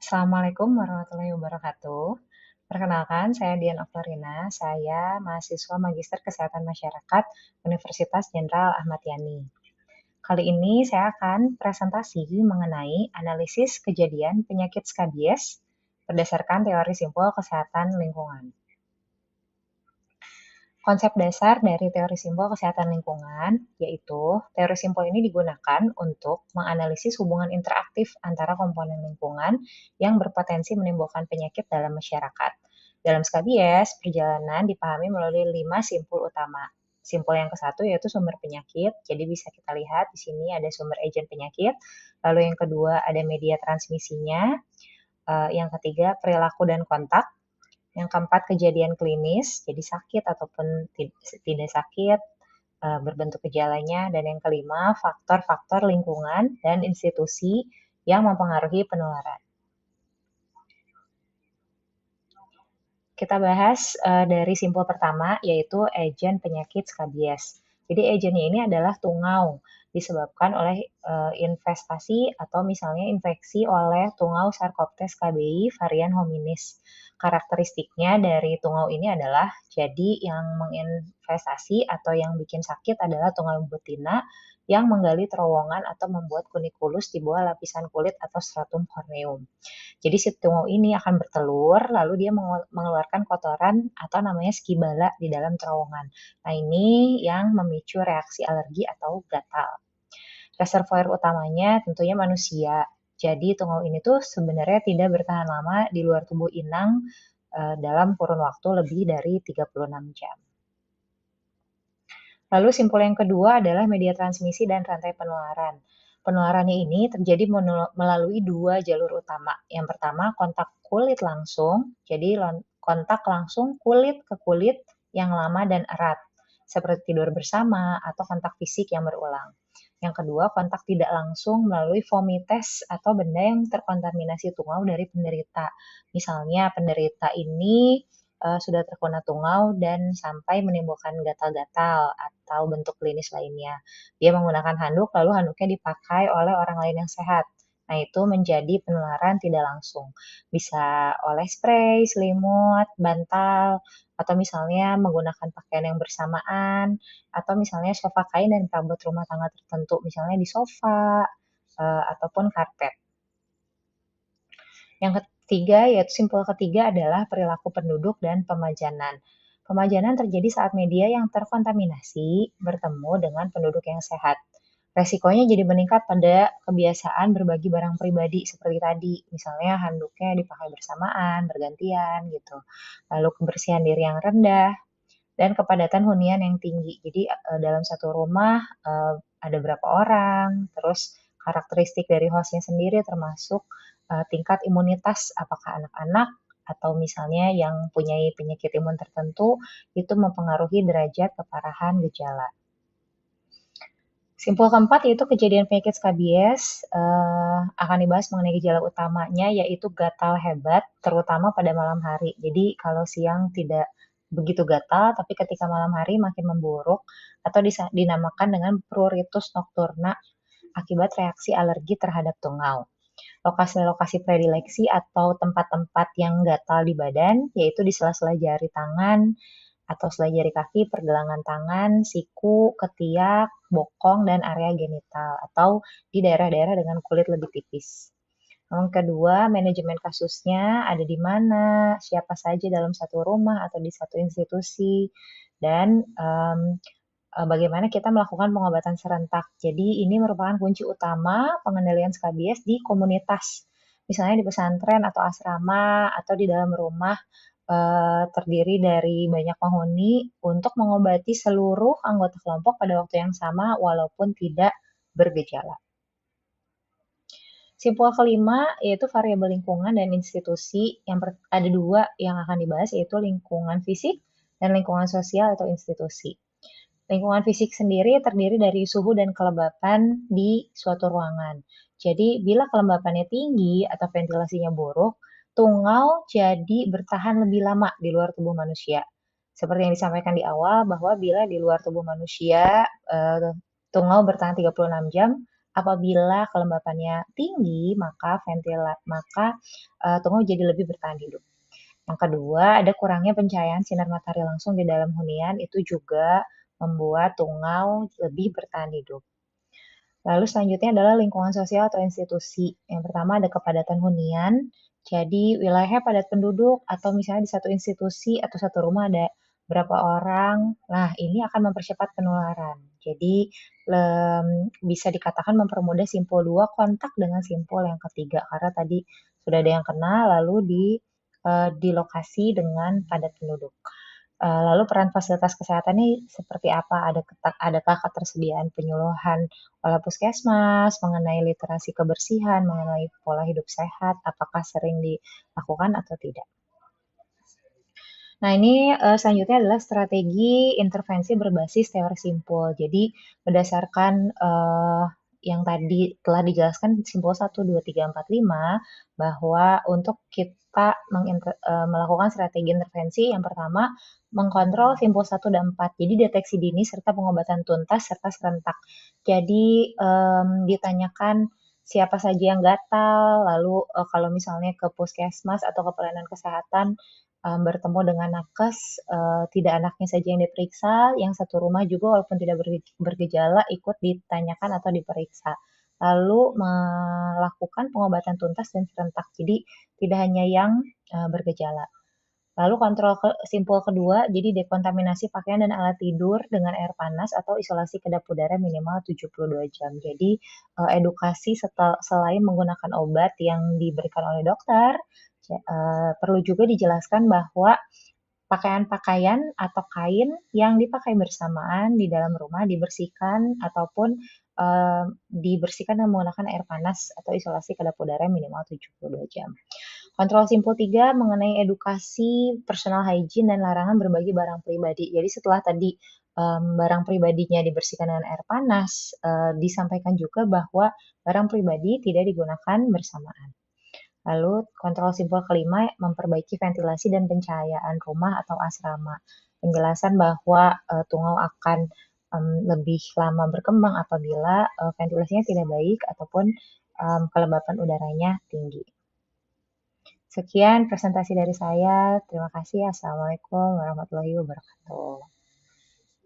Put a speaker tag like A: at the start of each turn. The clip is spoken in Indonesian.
A: Assalamualaikum warahmatullahi wabarakatuh. Perkenalkan, saya Dian Oktarina. Saya mahasiswa Magister Kesehatan Masyarakat Universitas Jenderal Ahmad Yani. Kali ini saya akan presentasi mengenai analisis kejadian penyakit skabies berdasarkan teori simpul kesehatan lingkungan. Konsep dasar dari teori simpul kesehatan lingkungan yaitu teori simpul ini digunakan untuk menganalisis hubungan interaktif antara komponen lingkungan yang berpotensi menimbulkan penyakit dalam masyarakat. Dalam skabies, perjalanan dipahami melalui 5 simpul utama. Simpul yang ke-1 yaitu sumber penyakit, jadi bisa kita lihat di sini ada sumber agen penyakit. Lalu yang kedua ada media transmisinya. Yang ketiga perilaku dan kontak. Yang keempat, kejadian klinis, jadi sakit ataupun tidak sakit, berbentuk gejalanya. Dan yang kelima, faktor-faktor lingkungan dan institusi yang mempengaruhi penularan. Kita bahas dari simpul pertama, yaitu agen penyakit skabies. Jadi agennya ini adalah tungau, disebabkan oleh investasi atau misalnya infeksi oleh tungau Sarcoptes KBI varian hominis. Karakteristiknya dari tungau ini adalah jadi yang menginvestasi atau yang bikin sakit adalah tungau betina yang menggali terowongan atau membuat kunikulus di bawah lapisan kulit atau stratum corneum. Jadi si tungau ini akan bertelur, lalu dia mengeluarkan kotoran atau namanya skibala di dalam terowongan. Nah, ini yang memicu reaksi alergi atau gatal. Reservoir utamanya tentunya manusia. Jadi tungau ini tuh sebenarnya tidak bertahan lama di luar tubuh inang dalam kurun waktu lebih dari 36 jam. Lalu simpul yang kedua adalah media transmisi dan rantai penularan. Penularannya ini terjadi melalui dua jalur utama. Yang pertama, kontak kulit langsung, jadi kontak langsung kulit ke kulit yang lama dan erat, seperti tidur bersama atau kontak fisik yang berulang. Yang kedua, kontak tidak langsung melalui vomites atau benda yang terkontaminasi tungau dari penderita. Misalnya, penderita ini sudah terkena tungau dan sampai menimbulkan gatal-gatal atau bentuk klinis lainnya. Dia menggunakan handuk, lalu handuknya dipakai oleh orang lain yang sehat. Nah, itu menjadi penularan tidak langsung. Bisa oleh spray, selimut, bantal, atau misalnya menggunakan pakaian yang bersamaan, atau misalnya sofa kain dan perabot rumah tangga tertentu, misalnya di sofa, ataupun karpet. Yang ketiga, yaitu simpul ketiga adalah perilaku penduduk dan pemajanan. Pemajanan terjadi saat media yang terkontaminasi bertemu dengan penduduk yang sehat. Resikonya jadi meningkat pada kebiasaan berbagi barang pribadi seperti tadi, misalnya handuknya dipakai bersamaan, bergantian gitu. Lalu kebersihan diri yang rendah dan kepadatan hunian yang tinggi. Jadi dalam satu rumah ada berapa orang, terus karakteristik dari hostnya sendiri termasuk tingkat imunitas, apakah anak-anak atau misalnya yang punya penyakit imun tertentu, itu mempengaruhi derajat keparahan gejala. Simpul keempat yaitu kejadian penyakit skabies akan dibahas mengenai gejala utamanya yaitu gatal hebat, terutama pada malam hari. Jadi kalau siang tidak begitu gatal, tapi ketika malam hari makin memburuk atau dinamakan dengan pruritus nocturna akibat reaksi alergi terhadap tungau. Lokasi-lokasi predileksi atau tempat-tempat yang gatal di badan, yaitu di sela-sela jari tangan atau sela jari kaki, pergelangan tangan, siku, ketiak, bokong, dan area genital, atau di daerah-daerah dengan kulit lebih tipis. Yang kedua, manajemen kasusnya ada di mana, siapa saja dalam satu rumah atau di satu institusi, dan bagaimana kita melakukan pengobatan serentak. Jadi ini merupakan kunci utama pengendalian skabies di komunitas. Misalnya di pesantren atau asrama atau di dalam rumah terdiri dari banyak penghuni untuk mengobati seluruh anggota kelompok pada waktu yang sama walaupun tidak bergejala. Simpul kelima yaitu variabel lingkungan dan institusi. Ada dua yang akan dibahas yaitu lingkungan fisik dan lingkungan sosial atau institusi. Lingkungan fisik sendiri terdiri dari suhu dan kelembapan di suatu ruangan. Jadi bila kelembapannya tinggi atau ventilasinya buruk, tungau jadi bertahan lebih lama di luar tubuh manusia. Seperti yang disampaikan di awal bahwa bila di luar tubuh manusia tungau bertahan 36 jam, Apabila kelembapannya tinggi, maka tungau jadi lebih bertahan hidup. Yang kedua, ada kurangnya pencahayaan sinar matahari langsung di dalam hunian, itu juga membuat tungau lebih bertahan hidup. Lalu selanjutnya adalah lingkungan sosial atau institusi. Yang pertama ada kepadatan hunian, jadi wilayahnya padat penduduk atau misalnya di satu institusi atau satu rumah ada berapa orang. Nah, ini akan mempercepat penularan. Jadi bisa dikatakan mempermudah simpul 2 kontak dengan simpul yang ketiga karena tadi sudah ada yang kena lalu di lokasi dengan padat penduduk. Lalu peran fasilitas kesehatan ini seperti apa? Adakah ketersediaan penyuluhan oleh puskesmas mengenai literasi kebersihan, mengenai pola hidup sehat, apakah sering dilakukan atau tidak? Nah, ini selanjutnya adalah strategi intervensi berbasis teori simpul. Jadi, berdasarkan yang tadi telah dijelaskan simpul 1, 2, 3, 4, 5, bahwa untuk kita melakukan strategi intervensi, yang pertama, mengkontrol simpul 1 dan 4. Jadi, deteksi dini serta pengobatan tuntas serta serentak. Jadi, ditanyakan siapa saja yang gatal, lalu kalau misalnya ke puskesmas atau ke pelayanan kesehatan, bertemu dengan nakes, tidak anaknya saja yang diperiksa, yang satu rumah juga walaupun tidak bergejala ikut ditanyakan atau diperiksa. Lalu melakukan pengobatan tuntas dan serentak. Jadi tidak hanya yang bergejala. Lalu kontrol simpul kedua, jadi dekontaminasi pakaian dan alat tidur dengan air panas atau isolasi kedap udara minimal 72 jam. Jadi edukasi selain menggunakan obat yang diberikan oleh dokter, perlu juga dijelaskan bahwa pakaian-pakaian atau kain yang dipakai bersamaan di dalam rumah dibersihkan ataupun dibersihkan dengan menggunakan air panas atau isolasi kedap udara minimal 72 jam. Kontrol simpul 3 mengenai edukasi personal hygiene dan larangan berbagi barang pribadi. Jadi setelah tadi barang pribadinya dibersihkan dengan air panas, disampaikan juga bahwa barang pribadi tidak digunakan bersamaan. Lalu kontrol simpul kelima, memperbaiki ventilasi dan pencahayaan rumah atau asrama. Penjelasan bahwa tungau akan lebih lama berkembang apabila ventilasinya tidak baik ataupun kelembapan udaranya tinggi. Sekian presentasi dari saya. Terima kasih. Assalamualaikum warahmatullahi wabarakatuh.